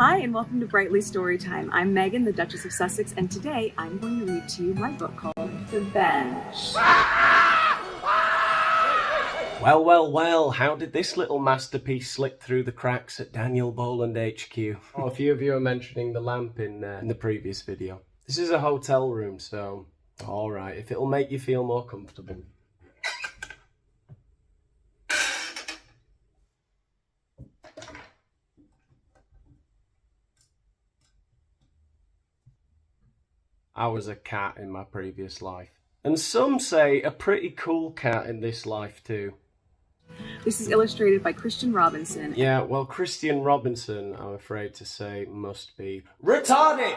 Hi, and welcome to Brightly Storytime. I'm Megan, the Duchess of Sussex, and today I'm going to read to you my book called The Bench. Well, how did this little masterpiece slip through the cracks at Daniel Boland HQ? Oh, a few of you are mentioning the lamp in the previous video. This is a hotel room, so alright, if it'll make you feel more comfortable. I was a cat in my previous life. And some say a pretty cool cat in this life too. This is illustrated by Christian Robinson. Yeah, well, Christian Robinson, I'm afraid to say, must be retarded!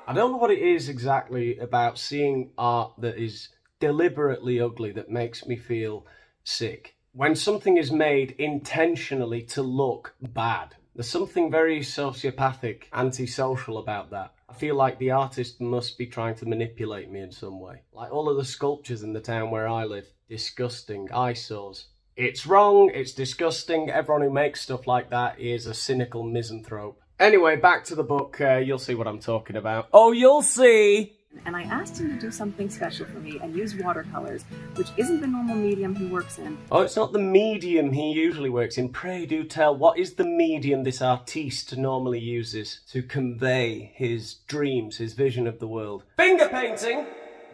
I don't know what it is exactly about seeing art that is deliberately ugly that makes me feel sick. When something is made intentionally to look bad, there's something very sociopathic, antisocial about that. I feel like the artist must be trying to manipulate me in some way. Like all of the sculptures in the town where I live. Disgusting eyesores. It's wrong, it's disgusting. Everyone who makes stuff like that is a cynical misanthrope. Anyway, back to the book. You'll see what I'm talking about. Oh, you'll see! And I asked him to do something special for me and use watercolors, which isn't the normal medium he works in. Oh, it's not the medium he usually works in. Pray do tell, what is the medium this artiste normally uses to convey his dreams, his vision of the world? Finger painting!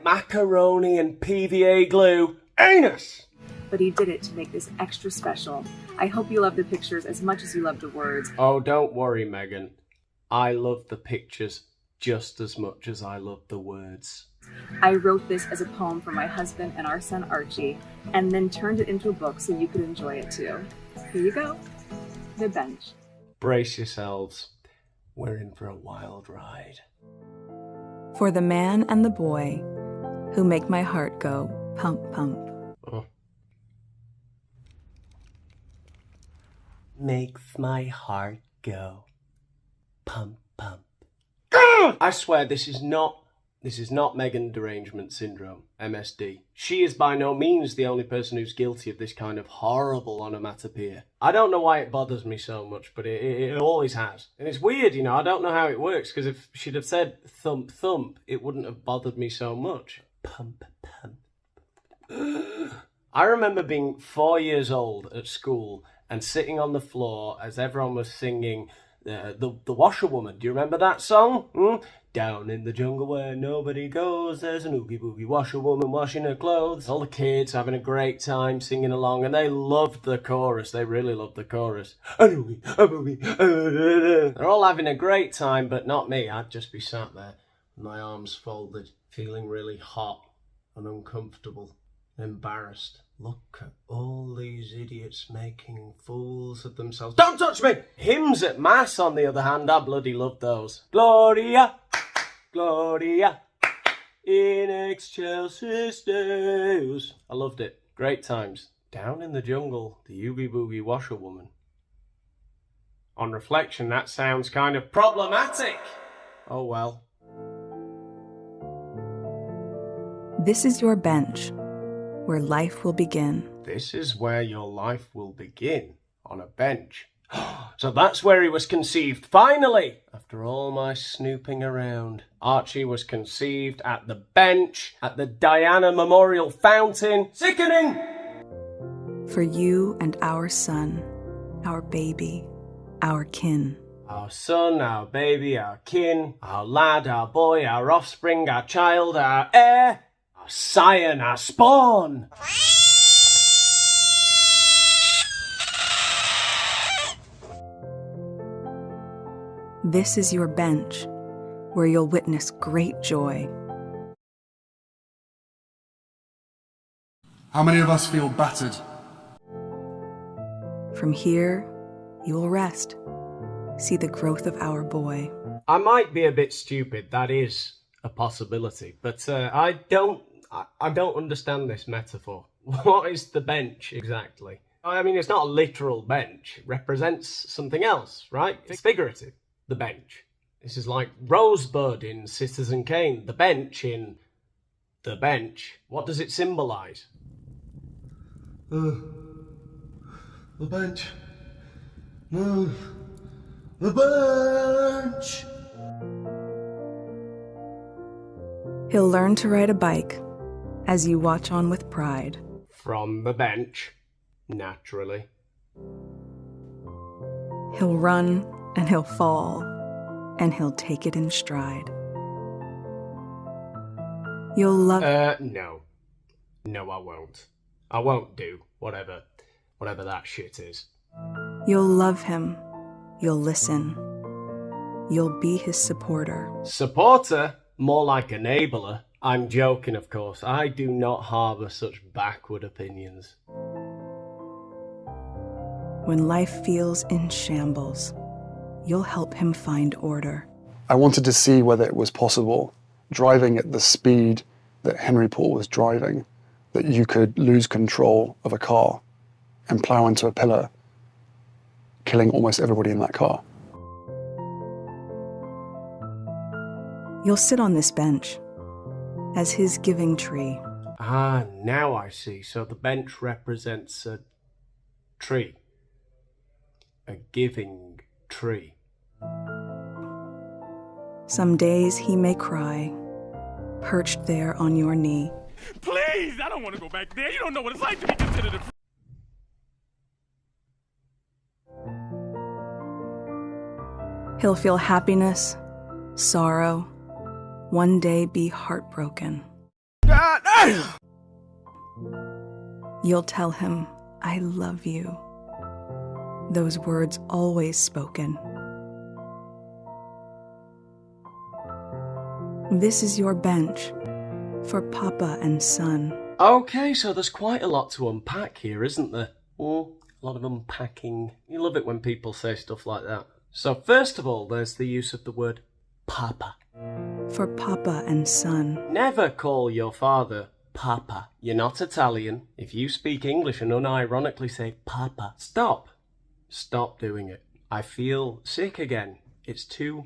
Macaroni and PVA glue. Anus! But he did it to make this extra special. I hope you love the pictures as much as you love the words. Oh, don't worry, Megan. I love the pictures just as much as I love the words. I wrote this as a poem for my husband and our son Archie, and then turned it into a book so you could enjoy it too. Here you go. The Bench. Brace yourselves. We're in for a wild ride. For the man and the boy who make my heart go pump, pump. Oh. Makes my heart go pump, pump. I swear this is not Meghan derangement syndrome, MSD. She is by no means the only person who's guilty of this kind of horrible onomatopoeia. I don't know why it bothers me so much, but it always has. And it's weird, you know, I don't know how it works, because if she'd have said thump, thump, it wouldn't have bothered me so much. Pump, pump. I remember being 4 years old at school and sitting on the floor as everyone was singing the Washerwoman. Do you remember that song? Down in the jungle where nobody goes, there's an oogie boogie washerwoman washing her clothes. All the kids having a great time singing along, and they loved the chorus. They really loved the chorus. They're all having a great time, but not me. I'd just be sat there, my arms folded, feeling really hot and uncomfortable, embarrassed. Look at all these idiots making fools of themselves. Don't touch me! Hymns at Mass, on the other hand, I bloody loved those. Gloria, Gloria, in excelsis Deus. I loved it. Great times. Down in the jungle, the Oogie Boogie Washerwoman. On reflection, that sounds kind of problematic. Oh well. This is your bench, where life will begin. This is where your life will begin, on a bench. So that's where he was conceived, finally! After all my snooping around. Archie was conceived at the bench, at the Diana Memorial Fountain. Sickening! For you and our son, our baby, our kin. Our son, our baby, our kin, our lad, our boy, our offspring, our child, our heir, our scion, our spawn. This is your bench, where you'll witness great joy. How many of us feel battered? From here, you will rest, see the growth of our boy. I might be a bit stupid, that is a possibility, but I don't understand this metaphor. What is the bench exactly? I mean, it's not a literal bench. It represents something else, right? It's figurative. The bench. This is like Rosebud in Citizen Kane. The bench in The Bench. What does it symbolise? The bench. No. The bench! He'll learn to ride a bike as you watch on with pride. From the bench, naturally. He'll run and he'll fall, and he'll take it in stride. You'll love... No. No, I won't. I won't do whatever that shit is. You'll love him. You'll listen. You'll be his supporter. Supporter? More like enabler. I'm joking, of course. I do not harbour such backward opinions. When life feels in shambles, you'll help him find order. I wanted to see whether it was possible, driving at the speed that Henry Paul was driving, that you could lose control of a car and plough into a pillar, killing almost everybody in that car. You'll sit on this bench as his giving tree. Ah, now I see. So the bench represents a tree. A giving tree. Some days he may cry, perched there on your knee. Please, I don't want to go back there. You don't know what it's like to be considered a... He'll feel happiness, sorrow, one day be heartbroken. You'll tell him, I love you. Those words always spoken. This is your bench for Papa and son. Okay, so there's quite a lot to unpack here, isn't there? A lot of unpacking. You love it when people say stuff like that. So first of all, there's the use of the word Papa. For Papa and son. Never call your father Papa. You're not Italian. If you speak English and unironically say Papa, stop. Stop doing it. I feel sick again. It's too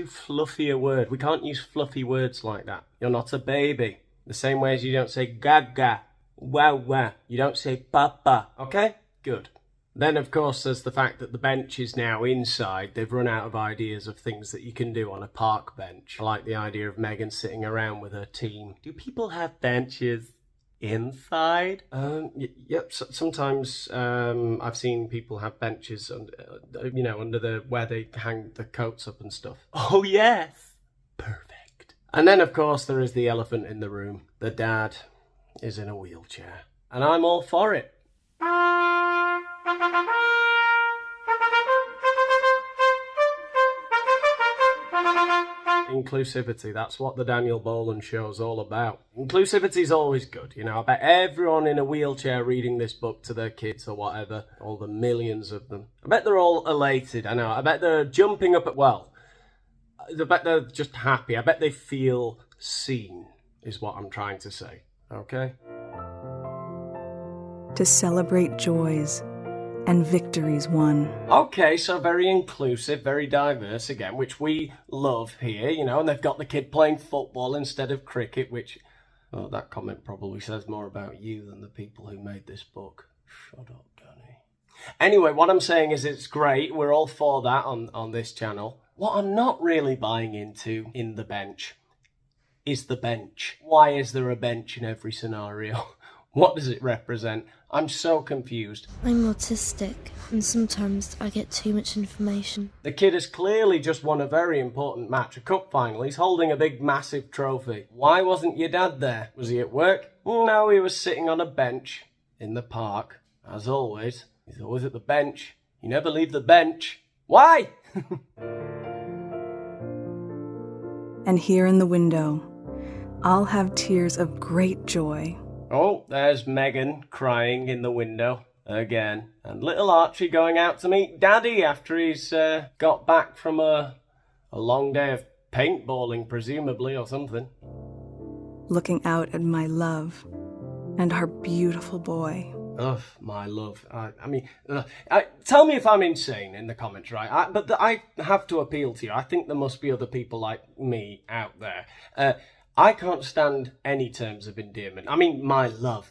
fluffy a word. We can't use fluffy words like that. You're not a baby. The same way as you don't say gaga, wow wow. You don't say papa, okay? Good. Then, of course, there's the fact that the bench is now inside. They've run out of ideas of things that you can do on a park bench. I like the idea of Meghan sitting around with her team. Do people have benches inside? Yep. Sometimes I've seen people have benches, under where they hang the coats up and stuff. Oh yes, perfect. And then, of course, there is the elephant in the room. The dad is in a wheelchair, and I'm all for it. Inclusivity, that's what the Daniel Boland show's all about. Inclusivity's always good, I bet everyone in a wheelchair reading this book to their kids or whatever, all the millions of them, I bet they're all elated, I know, I bet they're jumping up I bet they're just happy, I bet they feel seen, is what I'm trying to say, okay? To celebrate joys and victories won. Okay, so very inclusive, very diverse again, which we love here, and they've got the kid playing football instead of cricket, which, that comment probably says more about you than the people who made this book. Shut up, Danny. Anyway, what I'm saying is it's great, we're all for that on this channel. What I'm not really buying into in the bench is the bench. Why is there a bench in every scenario? What does it represent? I'm so confused. I'm autistic, and sometimes I get too much information. The kid has clearly just won a very important match, a cup final. He's holding a big, massive trophy. Why wasn't your dad there? Was he at work? No, he was sitting on a bench in the park. As always, he's always at the bench. You never leave the bench. Why? And here in the window, I'll have tears of great joy. Oh, there's Meghan crying in the window again. And little Archie going out to meet Daddy after he's got back from a long day of paintballing, presumably, or something. Looking out at my love and our beautiful boy. Ugh, my love. Tell me if I'm insane in the comments, right? But I have to appeal to you. I think there must be other people like me out there. I can't stand any terms of endearment. I mean, my love,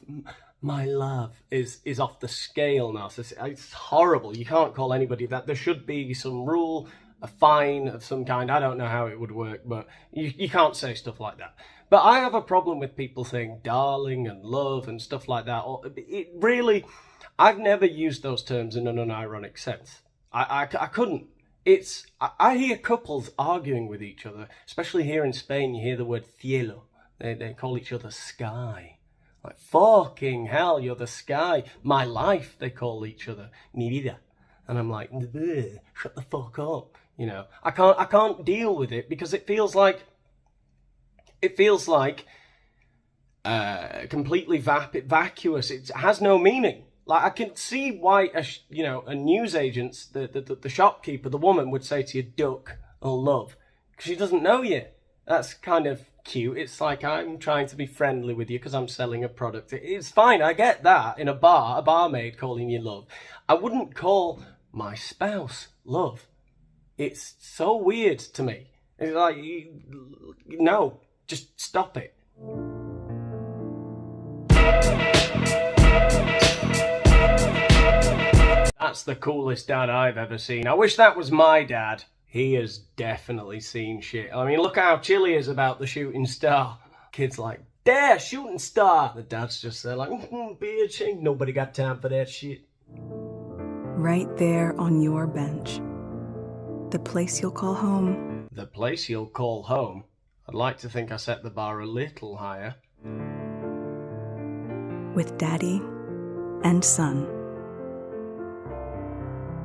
my love is off the scale narcissistic. It's horrible. You can't call anybody that. There should be some rule, a fine of some kind. I don't know how it would work, but you can't say stuff like that. But I have a problem with people saying darling and love and stuff like that. It really, I've never used those terms in an unironic sense. I couldn't. I hear couples arguing with each other, especially here in Spain. You hear the word cielo. They call each other sky. Like, fucking hell, you're the sky. My life, they call each other. Mi vida. And I'm like, shut the fuck up. You know, I can't deal with it because it feels like completely vacuous. It has no meaning. Like, I can see why a newsagent, the shopkeeper, the woman would say to you, duck or love, because she doesn't know you. That's kind of cute. It's like, I'm trying to be friendly with you because I'm selling a product. It's fine, I get that. In a bar, a barmaid calling you love. I wouldn't call my spouse love. It's so weird to me. It's like, no, just stop it. That's the coolest dad I've ever seen. I wish that was my dad. He has definitely seen shit. I mean, look how chill he is about the shooting star. Kid's like, there, shooting star. The dad's just there like, bitch, ain't nobody got time for that shit. Right there on your bench. The place you'll call home. The place you'll call home? I'd like to think I set the bar a little higher. With daddy and son.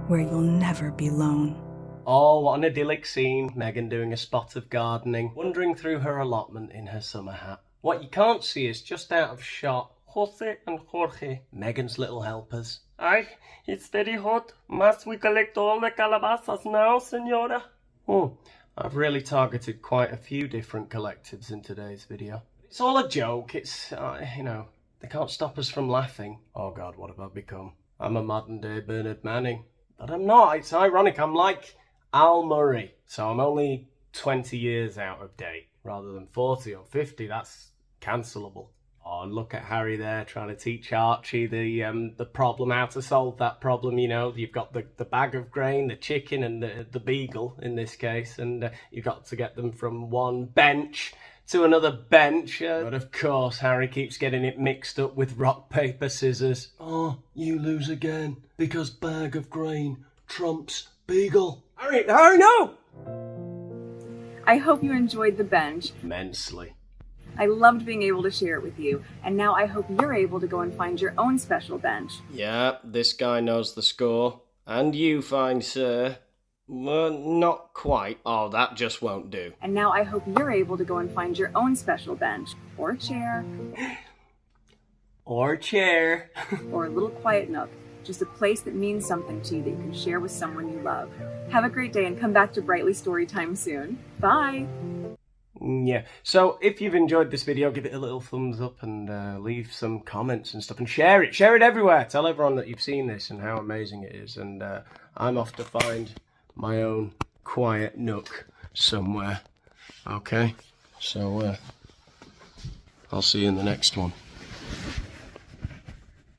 Where you'll never be lone. Oh, what an idyllic scene. Meghan doing a spot of gardening, wandering through her allotment in her summer hat. What you can't see is just out of shot, Jose and Jorge, Meghan's little helpers. Aye, it's very hot. Must we collect all the calabazas now, senora? I've really targeted quite a few different collectives in today's video. It's all a joke. It's, they can't stop us from laughing. Oh God, what have I become? I'm a modern day Bernard Manning. But I'm not. It's ironic. I'm like Al Murray. So I'm only 20 years out of date rather than 40 or 50. That's cancelable. Oh, and look at Harry there trying to teach Archie the problem, how to solve that problem. You know, you've got the bag of grain, the chicken, and the beagle in this case, and you've got to get them from one bench to another bench. But of course, Harry keeps getting it mixed up with rock, paper, scissors. Oh, you lose again because bag of grain trumps beagle. Harry, no! I hope you enjoyed the bench. Immensely. I loved being able to share it with you, and now I hope you're able to go and find your own special bench. Yeah, this guy knows the score. And you, fine sir. Well, not quite. Oh, that just won't do. And now I hope you're able to go and find your own special bench, or chair. Or chair. Or a little quiet nook. Just a place that means something to you that you can share with someone you love. Have a great day and come back to Brightly Storytime soon. Bye! Yeah, so if you've enjoyed this video, give it a little thumbs up and leave some comments and stuff and share it. Share it everywhere. Tell everyone that you've seen this and how amazing it is. And I'm off to find my own quiet nook somewhere. Okay, so I'll see you in the next one.